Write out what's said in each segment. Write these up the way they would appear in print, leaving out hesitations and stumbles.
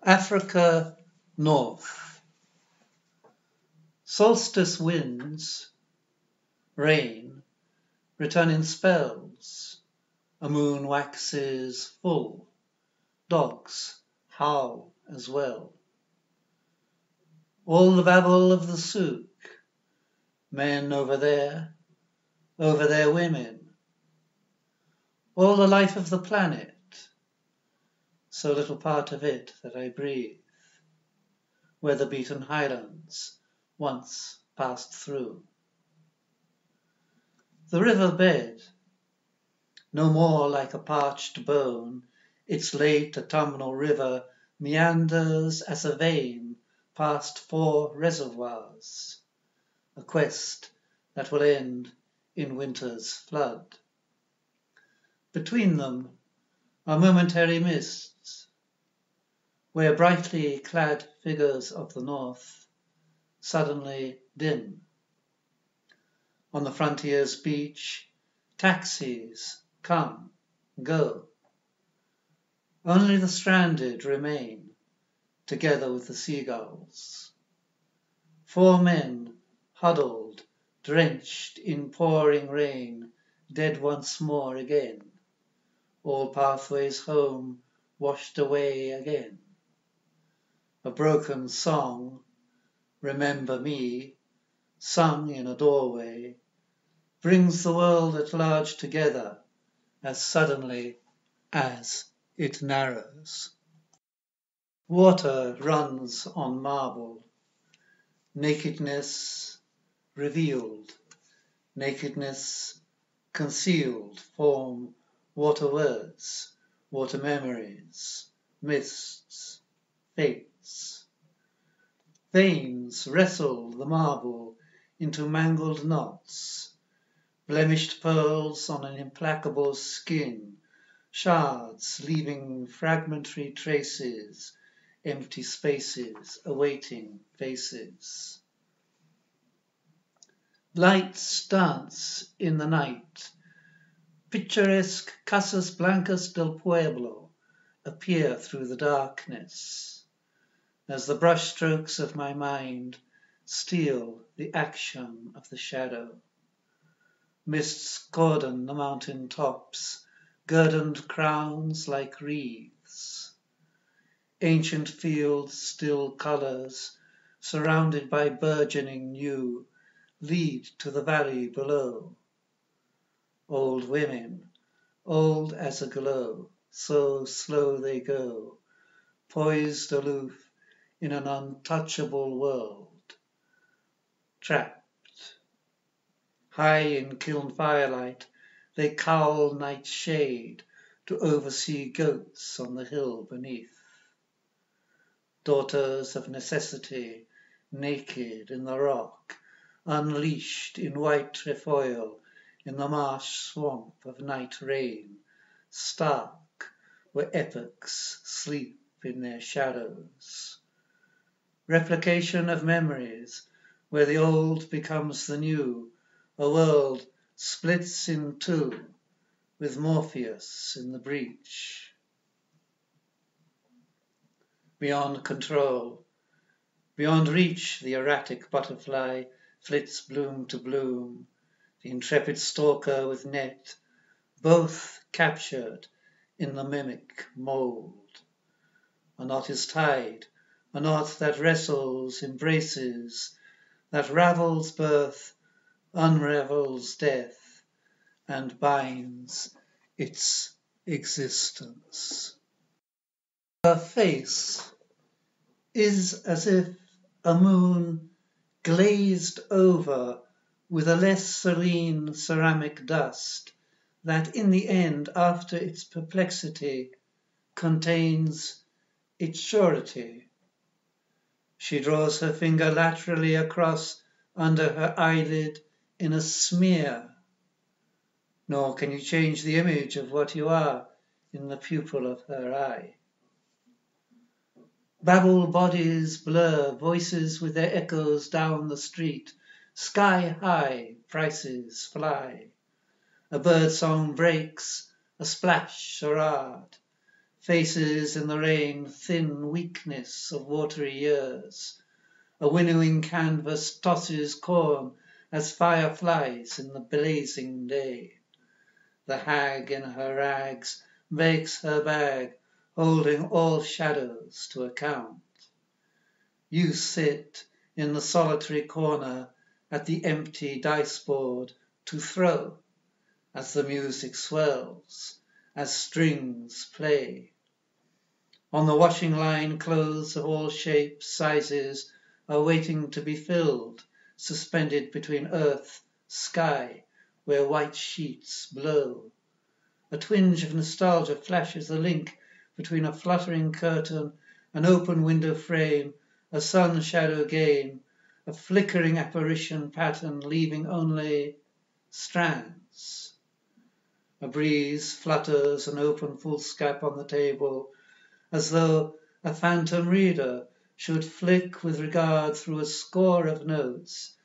Africa North. Solstice winds, rain, return in spells. A moon waxes full. Dogs howl as well. All the babble of the Souk. Men over there women. All the life of the planet. So little part of it that I breathe. Weather-beaten highlands once passed through. The river bed, no more like a parched bone, its late autumnal river meanders as a vein past 4 reservoirs, a quest that will end in winter's flood. Between them are momentary mists, where brightly clad figures of the north suddenly dim. On the frontier's beach, taxis come, go. Only the stranded remain, together with the seagulls. 4 men, huddled, drenched in pouring rain, dead once more again. All pathways home washed away again. A broken song, Remember Me, sung in a doorway, brings the world at large together as suddenly as it narrows. Water runs on marble. Nakedness revealed, nakedness concealed form water words, water memories, mists, fates. Veins wrestle the marble into mangled knots, blemished pearls on an implacable skin, shards leaving fragmentary traces, empty spaces awaiting faces. Lights dance in the night. Picturesque Casas Blancas del Pueblo appear through the darkness as the brushstrokes of my mind steal the action of the shadow. Mists cordon the mountain tops, guerdoned crowns like wreaths. Ancient fields, still colours, surrounded by burgeoning new, lead to the valley below. Old women, old as a glow, so slow they go, poised aloof in an untouchable world. Trapped. High in kiln firelight, they cowl night's shade to oversee goats on the hill beneath. Daughters of necessity, naked in the rock, unleashed in white trefoil in the marsh swamp of night rain, stark where epochs sleep in their shadows. Replication of memories, where the old becomes the new, a world splits in two, with Morpheus in the breach. Beyond control, beyond reach, the erratic butterfly flits bloom to bloom, the intrepid stalker with net, both captured in the mimic mould. A knot is tied, a knot that wrestles, embraces, that ravels birth, unravels death, and binds its existence. Her face is as if a moon glazed over with a less serene ceramic dust that in the end, after its perplexity, contains its surety. She draws her finger laterally across under her eyelid in a smear, nor can you change the image of what you are in the pupil of her eye. Babble bodies blur, voices with their echoes down the street. Sky high, prices fly. A bird song breaks, a splash charade. Faces in the rain, thin weakness of watery years. A winnowing canvas tosses corn as fire flies in the blazing day. The hag in her rags makes her bag, holding all shadows to account. You sit in the solitary corner at the empty dice board to throw, as the music swells, as strings play. On the washing line, clothes of all shapes, sizes, are waiting to be filled, suspended between earth, sky, where white sheets blow. A twinge of nostalgia flashes the link between a fluttering curtain, an open window frame, a sun shadow game, a flickering apparition pattern leaving only strands. A breeze flutters an open foolscap on the table, as though a phantom reader should flick with regard through a score of notes,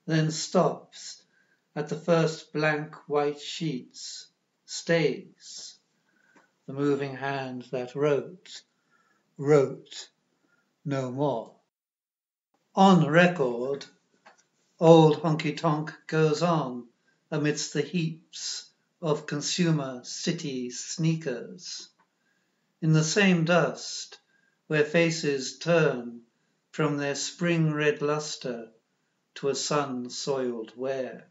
then stops at the first blank white sheets, stays. The moving hand that wrote no more. On record, old honky tonk goes on amidst the heaps of consumer city sneakers. In the same dust, where faces turn from their spring red luster to a sun-soiled wear.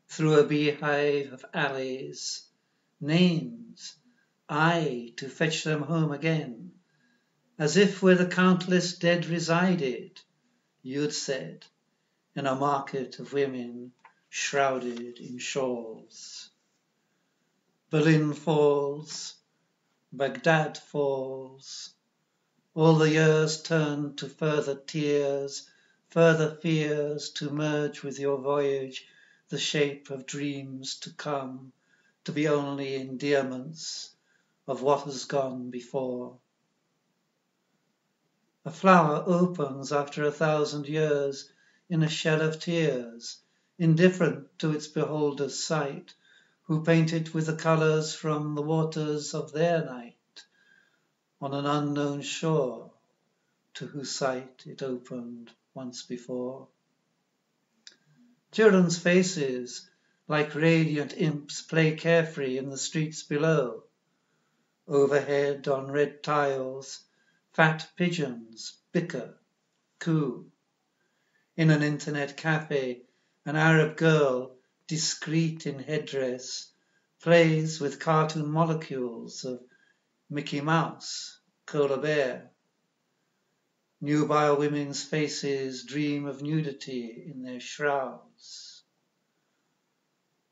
Through a beehive of alleys, names, I to fetch them home again, as if where the countless dead resided, you'd said, in a market of women shrouded in shawls. Berlin falls, Baghdad falls, all the years turn to further tears, further fears to merge with your voyage the shape of dreams to come, to be only endearments of what has gone before. A flower opens after 1,000 years in a shell of tears, indifferent to its beholder's sight, who paint it with the colours from the waters of their night, on an unknown shore, to whose sight it opened once before. Children's faces, like radiant imps, play carefree in the streets below. Overhead, on red tiles, fat pigeons bicker, coo. In an internet cafe, an Arab girl, discreet in headdress, plays with cartoon molecules of Mickey Mouse, Koala Bear. Nubile women's faces dream of nudity in their shrouds.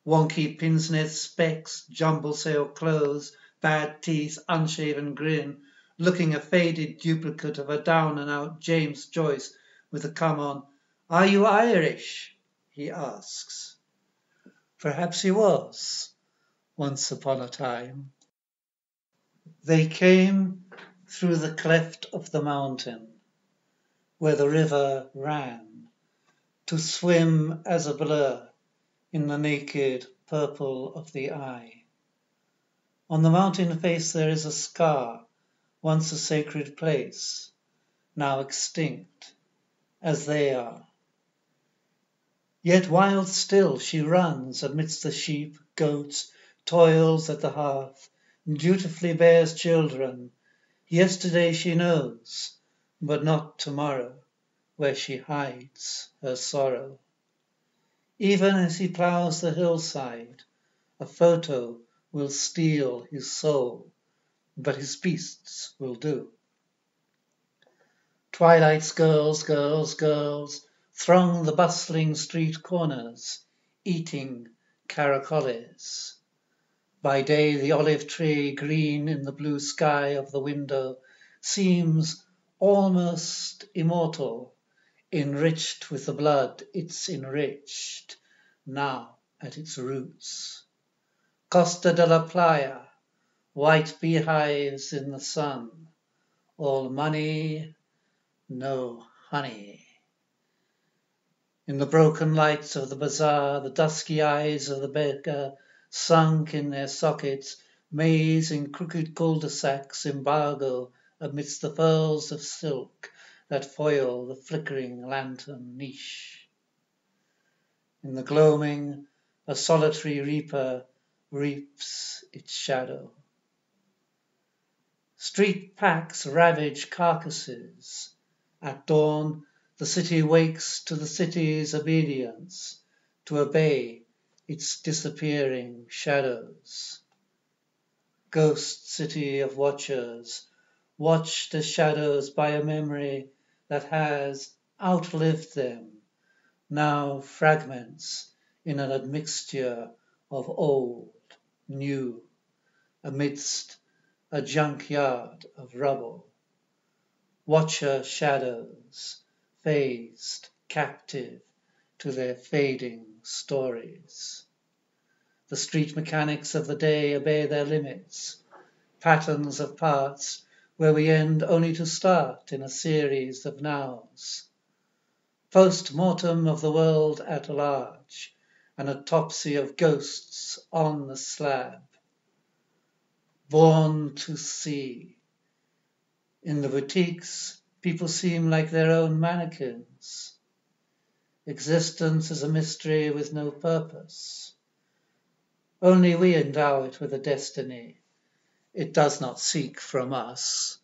Wonky pince nez specs, jumble sale clothes, bad teeth, unshaven grin, looking a faded duplicate of a down-and-out James Joyce with a come-on, "Are you Irish?" he asks. Perhaps he was, once upon a time. They came through the cleft of the mountain, where the river ran, to swim as a blur in the naked purple of the eye. On the mountain face there is a scar, once a sacred place, now extinct, as they are. Yet wild still she runs amidst the sheep, goats, toils at the hearth, dutifully bears children. Yesterday she knows, but not tomorrow, where she hides her sorrow. Even as he ploughs the hillside, a photo will steal his soul, but his beasts will do. Twilight's girls throng the bustling street corners, eating caracoles. By day the olive tree, green in the blue sky of the window, seems almost immortal, enriched with the blood it's enriched, now at its roots. Costa de la Playa, white beehives in the sun, all money, no honey. In the broken lights of the bazaar, the dusky eyes of the beggar, sunk in their sockets, Maze in crooked cul-de-sacs, embargo amidst the furls of silk that foil the flickering lantern niche. In the gloaming, a solitary reaper reaps its shadow. Street packs ravage carcasses. At dawn, the city wakes to the city's obedience, to obey its disappearing shadows. Ghost city of watchers, watched as shadows by a memory that has outlived them, now fragments in an admixture of old, new, amidst a junkyard of rubble. Watcher shadows, phased, captive to their fading stories. The street mechanics of the day obey their limits, patterns of parts where we end only to start in a series of nows. Post-mortem of the world at large, an autopsy of ghosts on the slab. Born to see. In the boutiques, people seem like their own mannequins. Existence is a mystery with no purpose. Only we endow it with a destiny. It does not seek from us.